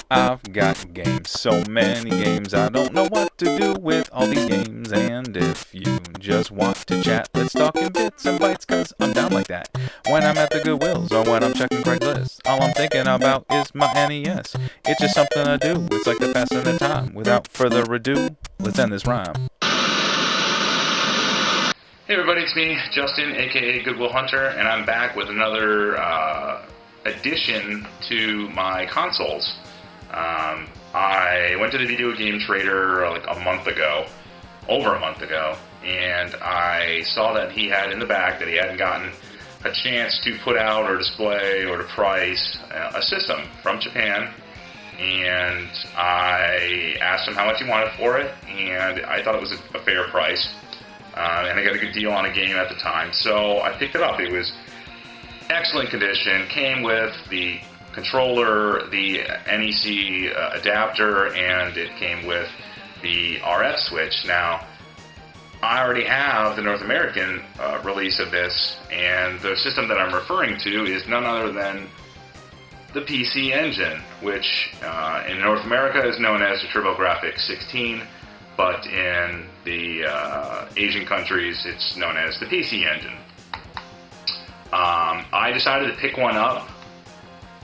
I've got games, so many games, I don't know what to do with all these games. And if you just want to chat, let's talk in bits and bytes, cause I'm down like that. When I'm at the Goodwills or when I'm checking Craigslist, all I'm thinking about is my NES. It's just something to do, it's like the passing of time. Without further ado, let's end this rhyme. Hey everybody, it's me, Justin, aka Goodwill Hunter, and I'm back with another addition to my consoles. I went to the video game trader like a month ago, over a month ago, and I saw that he had in the back that he hadn't gotten a chance to put out or display or to price a system from Japan. And I asked him how much he wanted for it, and I thought it was a fair price. And I got a good deal on a game at the time, so I picked it up. It was excellent condition, came with the controller, the NEC adapter, and it came with the RF switch. Now, I already have the North American release of this, and the system that I'm referring to is none other than the PC Engine, which in North America is known as the Turbo Grafx 16, but in the Asian countries, it's known as the PC Engine. I decided to pick one up,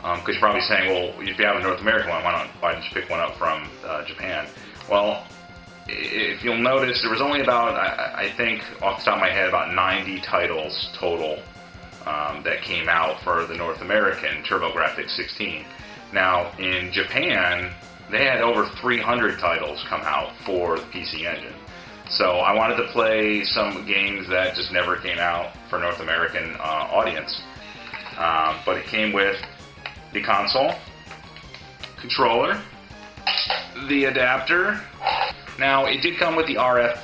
because you're probably saying, well, if you have a North American one, why didn't you pick one up from Japan? Well, if you'll notice, there was only about, I think, off the top of my head, about 90 titles total that came out for the North American Turbo Grafx 16. Now, in Japan, they had over 300 titles come out for the PC Engine. So I wanted to play some games that just never came out for North American audience. But it came with the console, controller, the adapter. Now, it did come with the RF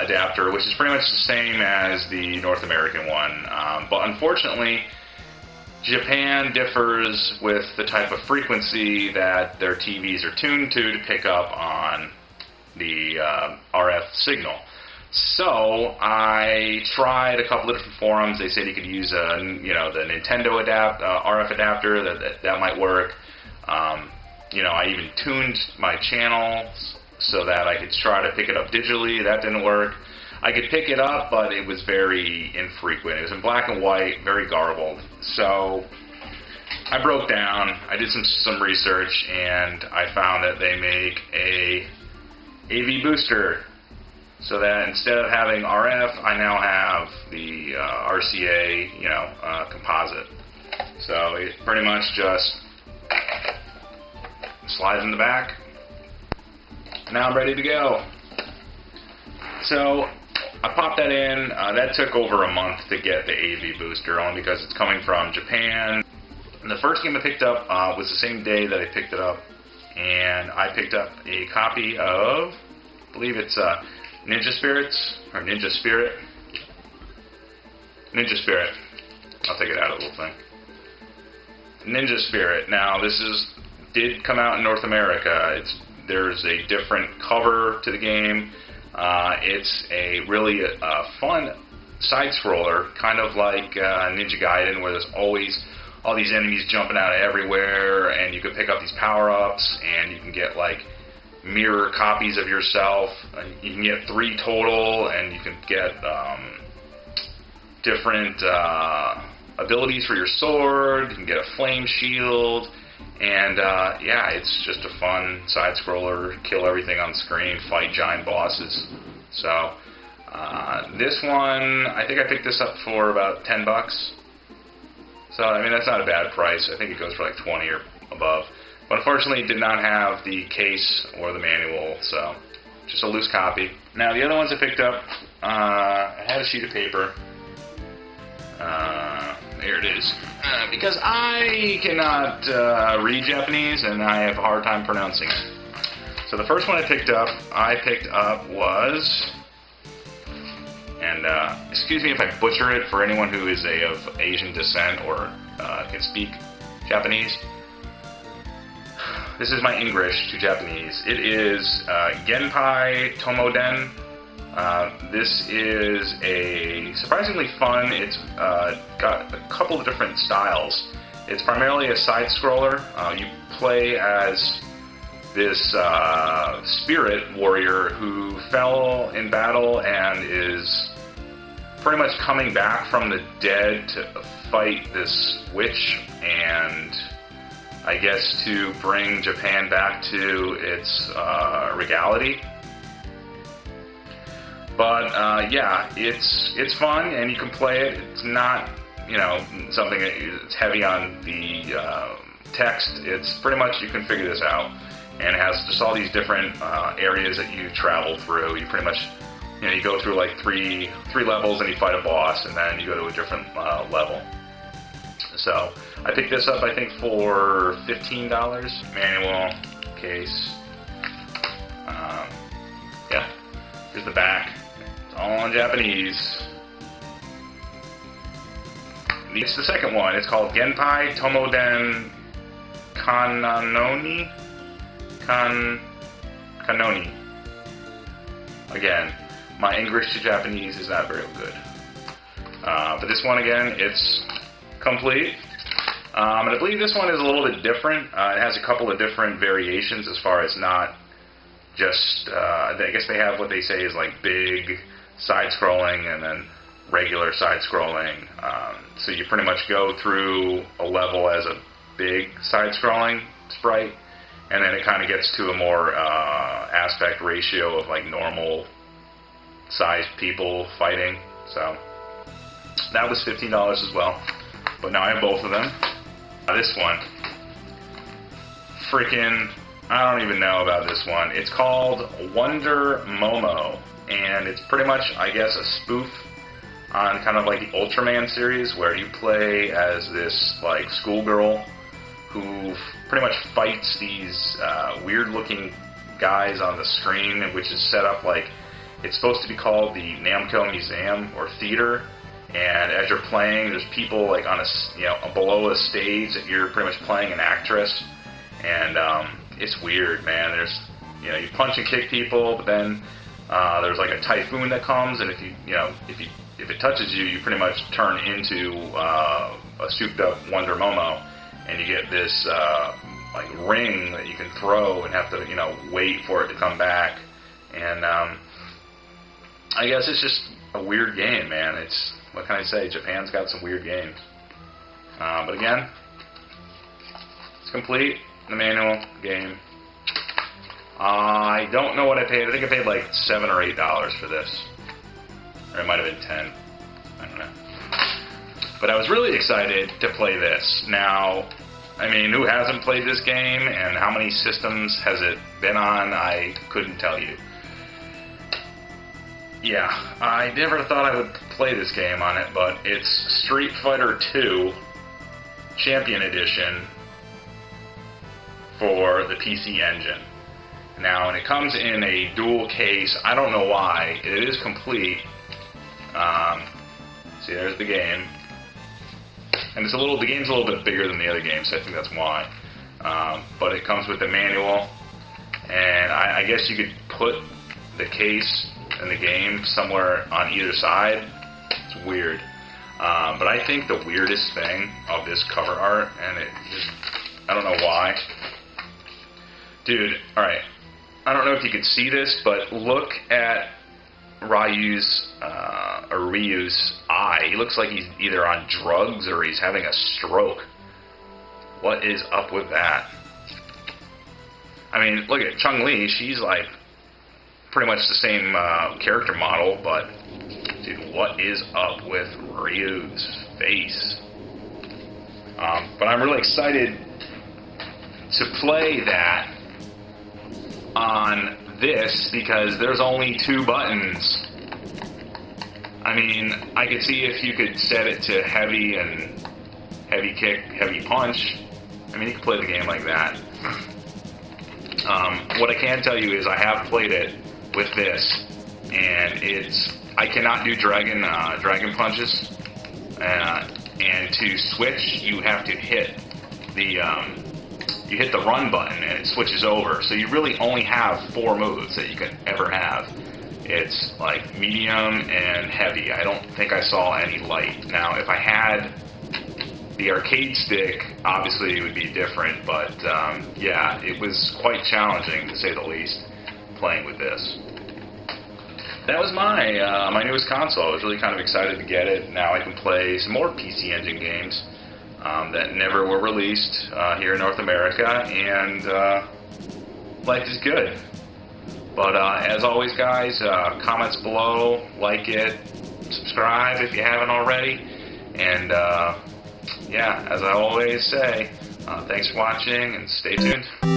adapter, which is pretty much the same as the North American one. But unfortunately, Japan differs with the type of frequency that their TVs are tuned to pick up on the RF signal. So I tried a couple of different forums. They said you could use the Nintendo RF adapter. That might work. I even tuned my channels so that I could try to pick it up digitally. That didn't work. I could pick it up, but it was very infrequent. It was in black and white, very garbled. So I broke down, I did some research, and I found that they make a AV booster. So that instead of having RF, I now have the RCA, composite. So it pretty much just slides in the back. Now I'm ready to go. So I popped that in. That took over a month to get the AV booster, only because it's coming from Japan. And the first game I picked up was the same day that I picked it up, and I picked up a copy of, I believe it's Ninja Spirit. I'll take it out of the little thing. Ninja Spirit. Now, did come out in North America. There's a different cover to the game. It's a really fun side-scroller, kind of like Ninja Gaiden, where there's always all these enemies jumping out of everywhere, and you can pick up these power-ups, and you can get like mirror copies of yourself. You can get 3 total, and you can get different abilities for your sword. You can get a flame shield. And it's just a fun side-scroller, kill everything on screen, fight giant bosses. So this one, I think I picked this up for about $10. So I mean, that's not a bad price. I think it goes for like 20 or above. But unfortunately, it did not have the case or the manual, so just a loose copy. Now the other ones I picked up, I had a sheet of paper. There it is. Because I cannot read Japanese, and I have a hard time pronouncing it. So the first one I picked up was, and excuse me if I butcher it for anyone who is of Asian descent or can speak Japanese. This is my English to Japanese. It is Genpai Tomoden. This is a surprisingly fun. It's got a couple of different styles. It's primarily a side-scroller. You play as this spirit warrior who fell in battle and is pretty much coming back from the dead to fight this witch and I guess to bring Japan back to its regality. But yeah, it's fun and you can play it. It's not, you know, something that's heavy on the text. It's pretty much you can figure this out, and it has just all these different areas that you travel through. You pretty much, you know, you go through like three levels and you fight a boss, and then you go to a different level. So I picked this up, I think, for $15. Manual, case. Yeah, here's the back. It's all in Japanese. It's the second one. It's called Genpai Tomoden Kanoni. Kanoni. Again, my English to Japanese is not very good. But this one, again, it's complete. And I believe this one is a little bit different. It has a couple of different variations as far as not just, I guess they have what they say is like big side-scrolling and then regular side-scrolling. So you pretty much go through a level as a big side-scrolling sprite, and then it kind of gets to a more aspect ratio of like normal sized people fighting. So that was $15 as well. But now I have both of them. This one, freaking, I don't even know about this one. It's called Wonder Momo, and it's pretty much, I guess, a spoof on kind of like the Ultraman series, where you play as this like schoolgirl who pretty much fights these weird-looking guys on the screen, which is set up like it's supposed to be called the Namco Museum or Theater. And as you're playing, there's people like on a, you know, below a stage that you're pretty much playing an actress, and it's weird, man. There's, you know, you punch and kick people, but then there's like a typhoon that comes, and if it touches you, you pretty much turn into a souped-up Wonder Momo, and you get this like ring that you can throw and have to, you know, wait for it to come back. And I guess it's just a weird game, man. It's, what can I say? Japan's got some weird games. But again, it's complete. The manual game. I don't know what I paid. I think I paid like $7 or $8 for this. Or it might have been 10. I don't know. But I was really excited to play this. Now, I mean, who hasn't played this game, and how many systems has it been on? I couldn't tell you. Yeah, I never thought I would play this game on it, but it's Street Fighter II Champion Edition for the PC Engine. Now, and it comes in a dual case. I don't know why. It is complete. See, there's the game. And it's the game's a little bit bigger than the other games, so I think that's why. But it comes with the manual, and I guess you could put the case and the game somewhere on either side. It's weird. But I think the weirdest thing of this cover art, and it just, I don't know why. Dude, alright. I don't know if you can see this, but look at Ryu's eye. He looks like he's either on drugs or he's having a stroke. What is up with that? I mean, look at Chun-Li. She's like pretty much the same character model, but dude, what is up with Ryu's face? But I'm really excited to play that on this because there's only 2 buttons. I mean, I could see if you could set it to heavy and heavy kick, heavy punch. I mean, you could play the game like that. What I can tell you is I have played it with this, and I cannot do dragon punches. And to switch, you have to hit the run button, and it switches over. So you really only have 4 moves that you can ever have. It's like medium and heavy. I don't think I saw any light. Now, if I had The arcade stick, obviously, would be different, but yeah, it was quite challenging, to say the least, playing with this. That was my newest console. I was really kind of excited to get it. Now I can play some more PC Engine games that never were released here in North America, and life is good. But as always, guys, comments below, like it, subscribe if you haven't already, and yeah, as I always say, thanks for watching and stay tuned.